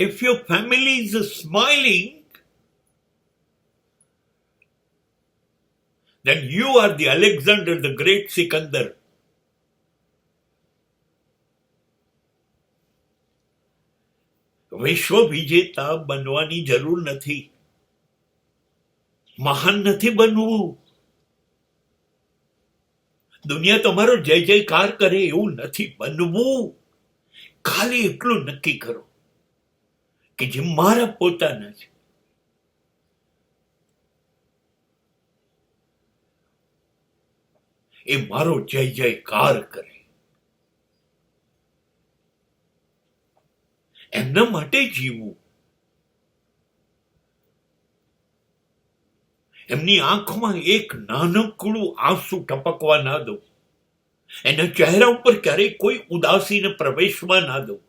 If your family is smiling, then you are the Alexander the Great Sikandar. વિશ્વ વિજેતા બનવાની જરૂર નથી, મહાન નથી બનવું. દુનિયા તમારો જય જયકાર કરે એવું નથી બનવું. ખાલી એટલું નક્કી કરો કે જે મારા પોતાના છે એ મારો જય જયકાર કરે, એમના માટે જીવવું. એમની આંખમાં એક નાનકડું આંસુ ટપકવા ના દઉં, એના ચહેરા ઉપર ક્યારેય કોઈ ઉદાસીને પ્રવેશવા ના દઉં.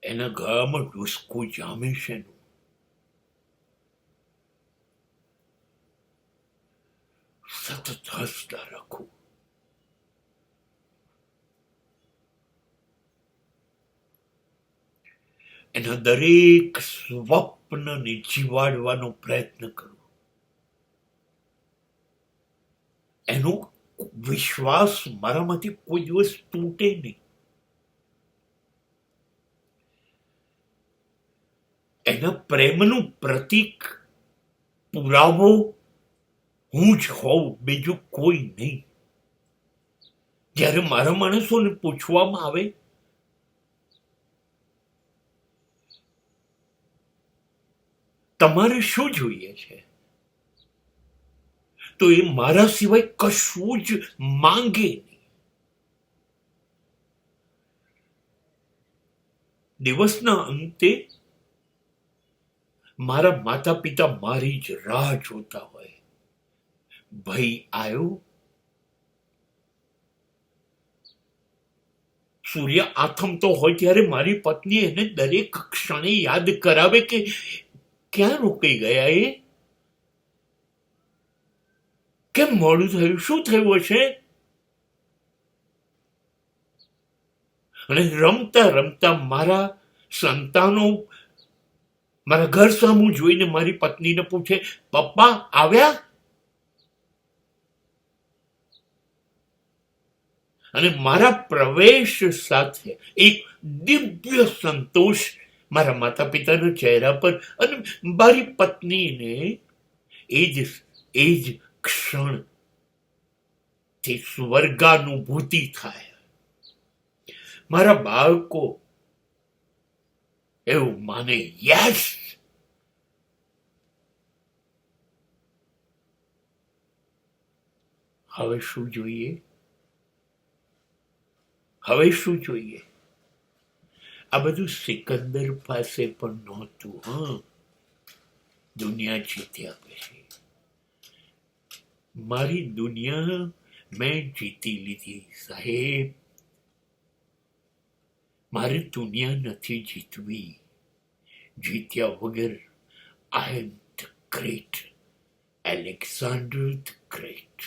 એના ગળામાં ડુસકું જામે છે, સતત હસતા રાખવું. એના દરેક સ્વપ્નને જીવાડવાનો પ્રયત્ન કરવો. એનો વિશ્વાસ મારામાંથી કોઈ દિવસ તૂટે નહીં. એના પ્રેમનું પ્રતીક, પુરાવો હું જ હોઉં, બીજું કોઈ નહીં. જ્યારે મારા માણસોને પૂછવામાં આવે તમારે શું જોઈએ છે, તો એ મારા સિવાય કશું જ માંગે નહીં. દિવસના અંતે મારા માતા પિતા મારી જ રાહ જોતા હોય. ભાઈ આવ્યો, સૂર્ય આથમતો હોય ત્યારે મારી પત્ની એને દરેક ક્ષણે યાદ કરાવે કે ક્યાં રોકાઈ ગયા, એ કેમ મોડું થયું, શું થયું હશે. અને રમતા રમતા મારા સંતાનો મારા ઘર સામું જોઈને મારી પત્નીને પૂછે, પપ્પા આવ્યા? અને મારા પ્રવેશ સાથે એક દિવ્ય સંતોષ મારા માતા પિતાના ચહેરા પર અને મારી પત્નીને એ જ ક્ષણ તે સ્વર્ગાનુભૂતિ થાય. મારા બાળકો એવું માને, યસ, હવે શું જોઈએ, હવે શું જોઈએ. આ બધું સિકંદર પાસે પણ નહોતું. દુનિયા જીત્યા પછી મારી દુનિયા મેં જીતી લીધી સાહેબ. મારી દુનિયા નથી જીતવી. જીત્યા વગર I am the great, Alexander the Great.